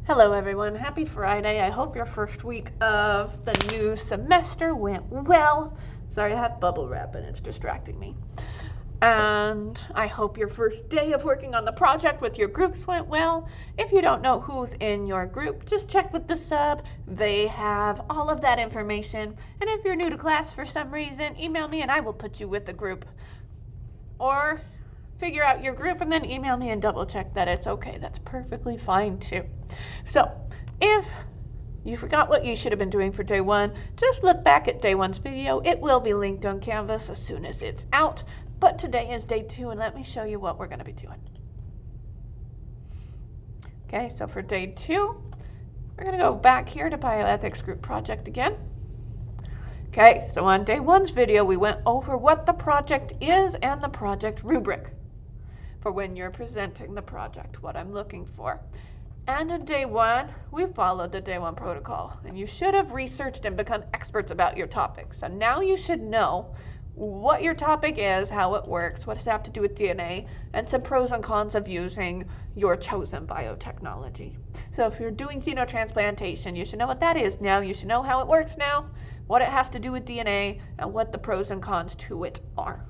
Hello everyone, happy Friday. I hope your first week of the new semester went well. Sorry, I have bubble wrap and it's distracting me. And I hope your first day of working on the project with your groups went well. If you don't know who's in your group, just check with the sub. They have all of that information. And if you're new to class for some reason, email me and I will put you with the group. Or figure out your group and then email me and double check that it's okay. That's perfectly fine too. So if you forgot what you should have been doing for day one, just look back at day one's video. It will be linked on Canvas as soon as it's out. But today is day two and let me show you what we're going to be doing. Okay, so for day two, we're going to go back here to Bioethics Group Project again. Okay, so on day one's video, we went over what the project is and the project rubric for when you're presenting the project, what I'm looking for. And in day one, we followed the day one protocol. And you should have researched and become experts about your topic. So now you should know what your topic is, how it works, what does it have to do with DNA, and some pros and cons of using your chosen biotechnology. So if you're doing xenotransplantation, you should know what that is now. You should know how it works now, what it has to do with DNA, and what the pros and cons to it are.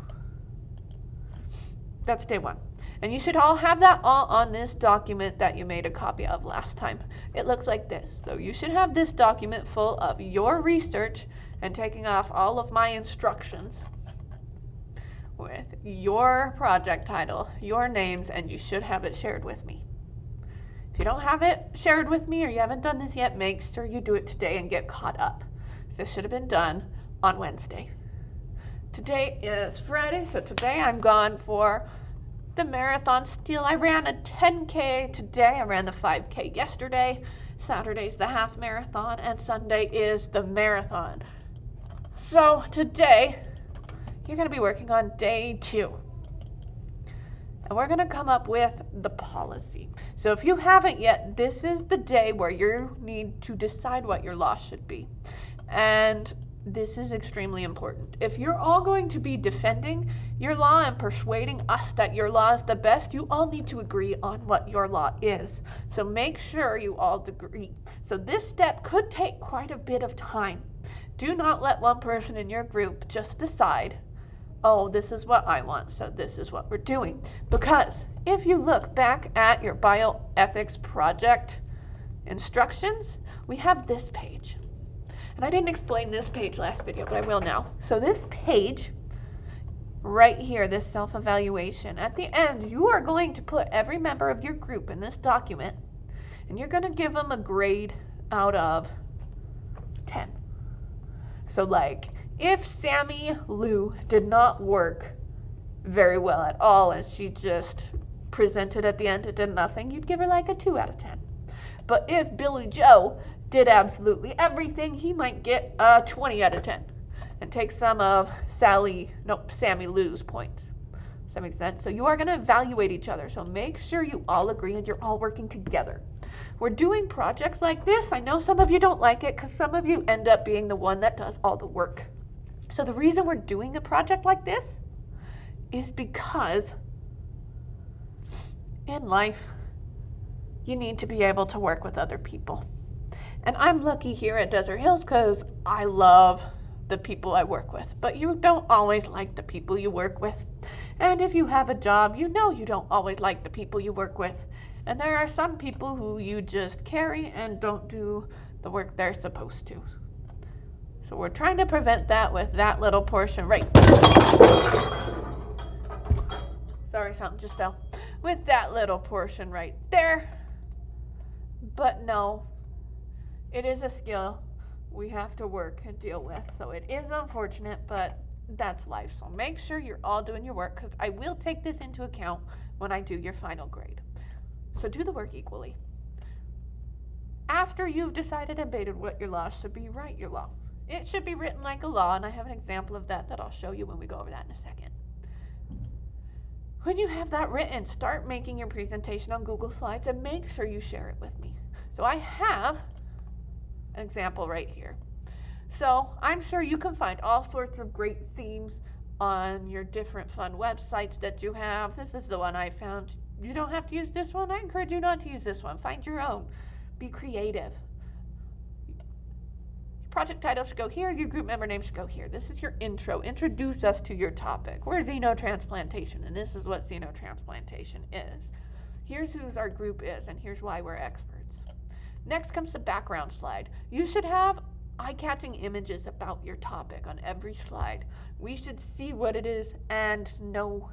That's day one. And you should all have that all on this document that you made a copy of last time. It looks like this. So you should have this document full of your research and taking off all of my instructions with your project title, your names, and you should have it shared with me. If you don't have it shared with me or you haven't done this yet, make sure you do it today and get caught up. This should have been done on Wednesday. Today is Friday, so today I'm gone for the marathon still. I ran a 10K today. I ran the 5K yesterday. Saturday's the half marathon and Sunday is the marathon. So today you're going to be working on day two. And we're going to come up with the policy. So if you haven't yet, this is the day where you need to decide what your law should be. And this is extremely important. If you're all going to be defending your law and persuading us that your law is the best, you all need to agree on what your law is. So make sure you all agree. So this step could take quite a bit of time. Do not let one person in your group just decide, oh, this is what I want, so this is what we're doing. Because if you look back at your Bioethics Project instructions, we have this page. And I didn't explain this page last video, but I will now. So this page right here, this self-evaluation, at the end, you are going to put every member of your group in this document, and you're going to give them a grade out of 10. So like, if Sammy Lou did not work very well at all, and she just presented at the end, it did nothing, you'd give her like a 2 out of 10. But if Billy Joe did everything, he might get a 20 out of 10 and take some of Sammy Lou's points. Does that make sense? So you are going to evaluate each other. So make sure you all agree and you're all working together. We're doing projects like this. I know some of you don't like it because some of you end up being the one that does all the work. So the reason we're doing a project like this is because in life, you need to be able to work with other people. And I'm lucky here at Desert Hills because I love the people I work with. But you don't always like the people you work with. And if you have a job, you know you don't always like the people you work with. And there are some people who you just carry and don't do the work they're supposed to. So we're trying to prevent that with that little portion right there. Sorry, something just fell. With that little portion right there. But no, it is a skill we have to work and deal with. So it is unfortunate, but that's life. So make sure you're all doing your work because I will take this into account when I do your final grade. So do the work equally. After you've decided and debated what your law should be, write your law. It should be written like a law, and I have an example of that I'll show you when we go over that in a second. When you have that written, start making your presentation on Google Slides and make sure you share it with me. So I have an example right here. So I'm sure you can find all sorts of great themes on your different fun websites that you have. This is the one I found. You don't have to use this one. I encourage you not to use this one. Find your own. Be creative. Project title should go here, your group member name should go here. This is your intro. Introduce us to your topic. We're xenotransplantation, and this is what xenotransplantation is. Here's who our group is, and here's why we're experts. Next comes the background slide. You should have eye-catching images about your topic on every slide. We should see what it is and know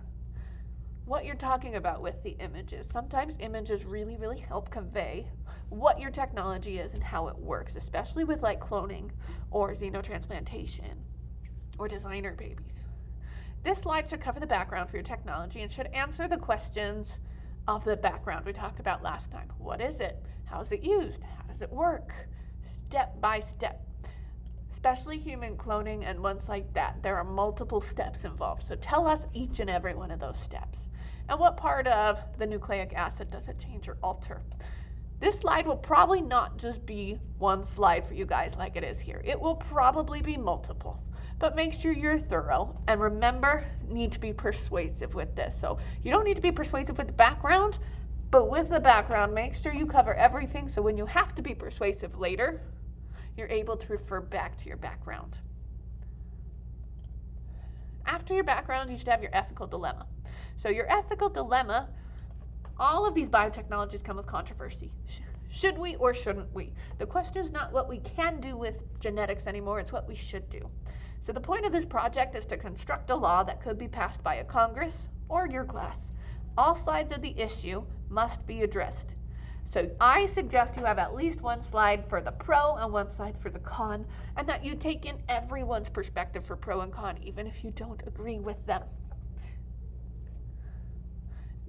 what you're talking about with the images. Sometimes images really, really help convey what your technology is and how it works, especially with like cloning or xenotransplantation or designer babies. This slide should cover the background for your technology and should answer the questions of the background we talked about last time. What is it? How is it used? How does it work? Step by step. Especially human cloning and ones like that, there are multiple steps involved. So tell us each and every one of those steps. And what part of the nucleic acid does it change or alter? This slide will probably not just be one slide for you guys like it is here. It will probably be multiple. But make sure you're thorough. And remember, need to be persuasive with this. So you don't need to be persuasive with the background, but with the background, make sure you cover everything so when you have to be persuasive later, you're able to refer back to your background. After your background, you should have your ethical dilemma. So your ethical dilemma, all of these biotechnologies come with controversy. Should we or shouldn't we? The question is not what we can do with genetics anymore, it's what we should do. So the point of this project is to construct a law that could be passed by a Congress or your class. All sides of the issue must be addressed. So I suggest you have at least one slide for the pro and one slide for the con, and that you take in everyone's perspective for pro and con, even if you don't agree with them.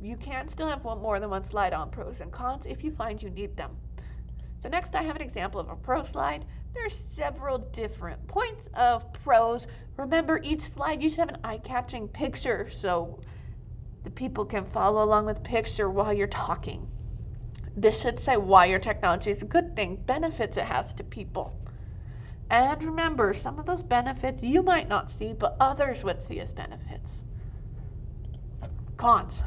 You can still have more than one slide on pros and cons if you find you need them. So next I have an example of a pro slide. There's several different points of pros. Remember, each slide you should have an eye-catching picture so the people can follow along with the picture while you're talking. This should say why your technology is a good thing, benefits it has to people. And remember, some of those benefits you might not see, but others would see as benefits. Cons.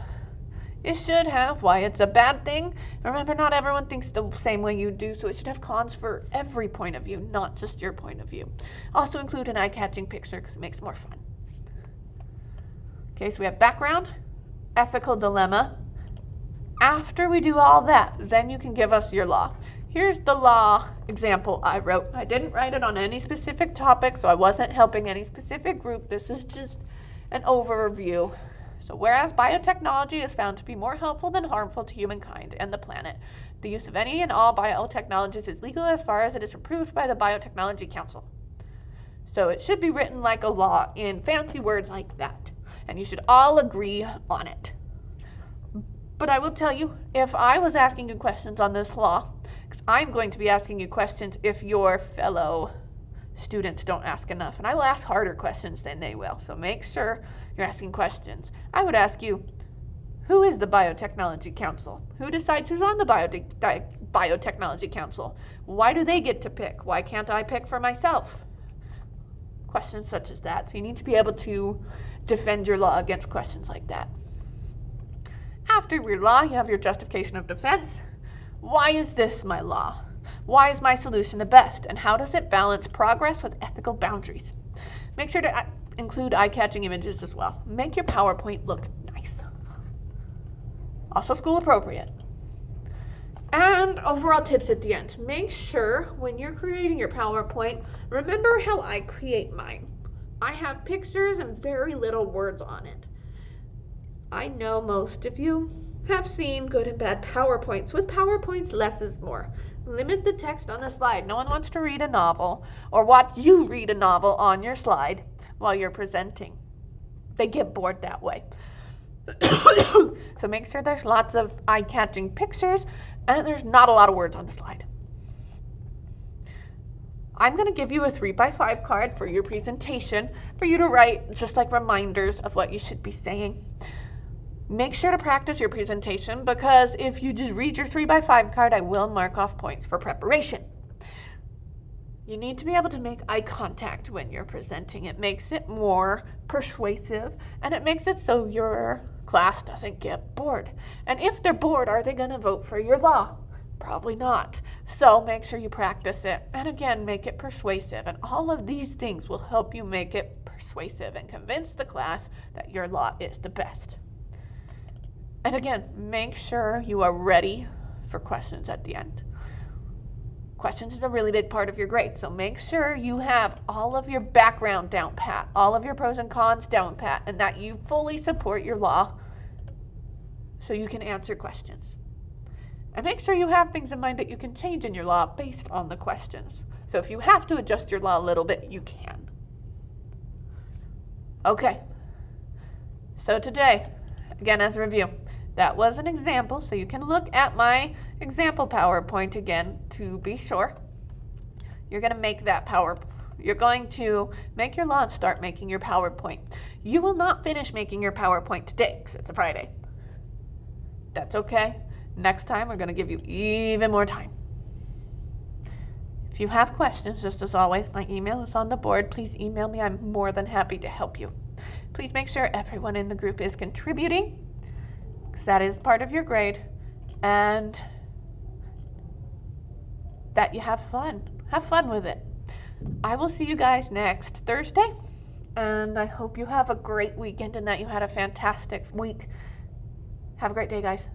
It should have why it's a bad thing. Remember, not everyone thinks the same way you do, so it should have cons for every point of view, not just your point of view. Also include an eye-catching picture because it makes it more fun. Okay, so we have background, ethical dilemma. After we do all that, then you can give us your law. Here's the law example I wrote. I didn't write it on any specific topic, so I wasn't helping any specific group. This is just an overview. So whereas biotechnology is found to be more helpful than harmful to humankind and the planet, the use of any and all biotechnologies is legal as far as it is approved by the Biotechnology Council. So it should be written like a law in fancy words like that, and you should all agree on it. But I will tell you, if I was asking you questions on this law, because I'm going to be asking you questions if your fellow students don't ask enough, and I will ask harder questions than they will, so make sure you're asking questions. I would ask you, who is the Biotechnology Council? Who decides who's on the Biotechnology Council? Why do they get to pick? Why can't I pick for myself? Questions such as that. So you need to be able to defend your law against questions like that. After your law, you have your justification of defense. Why is this my law? Why is my solution the best? And how does it balance progress with ethical boundaries? Make sure to include eye-catching images as well. Make your PowerPoint look nice. Also school appropriate. And overall tips at the end. Make sure when you're creating your PowerPoint, remember how I create mine. I have pictures and very little words on it. I know most of you have seen good and bad PowerPoints. With PowerPoints, less is more. Limit the text on the slide. No one wants to read a novel or watch you read a novel on your slide while you're presenting. They get bored that way. So make sure there's lots of eye-catching pictures and there's not a lot of words on the slide. I'm going to give you a 3x5 card for your presentation for you to write just like reminders of what you should be saying. Make sure to practice your presentation because if you just read your 3x5 card, I will mark off points for preparation. You need to be able to make eye contact when you're presenting. It makes it more persuasive and it makes it so your class doesn't get bored. And if they're bored, are they going to vote for your law? Probably not. So make sure you practice it. And again, make it persuasive. And all of these things will help you make it persuasive and convince the class that your law is the best. And again, make sure you are ready for questions at the end. Questions is a really big part of your grade, so make sure you have all of your background down pat, all of your pros and cons down pat, and that you fully support your law so you can answer questions. And make sure you have things in mind that you can change in your law based on the questions. So if you have to adjust your law a little bit, you can. Okay, so today, again as a review, that was an example, so you can look at my example PowerPoint again to be sure. You're going to make that You're going to make your law and start making your PowerPoint. You will not finish making your PowerPoint today because it's a Friday. That's okay. Next time we're going to give you even more time. If you have questions, just as always, my email is on the board. Please email me. I'm more than happy to help you. Please make sure everyone in the group is contributing, because that is part of your grade, and that you have fun. Have fun with it. I will see you guys next Thursday, and I hope you have a great weekend and that you had a fantastic week. Have a great day, guys.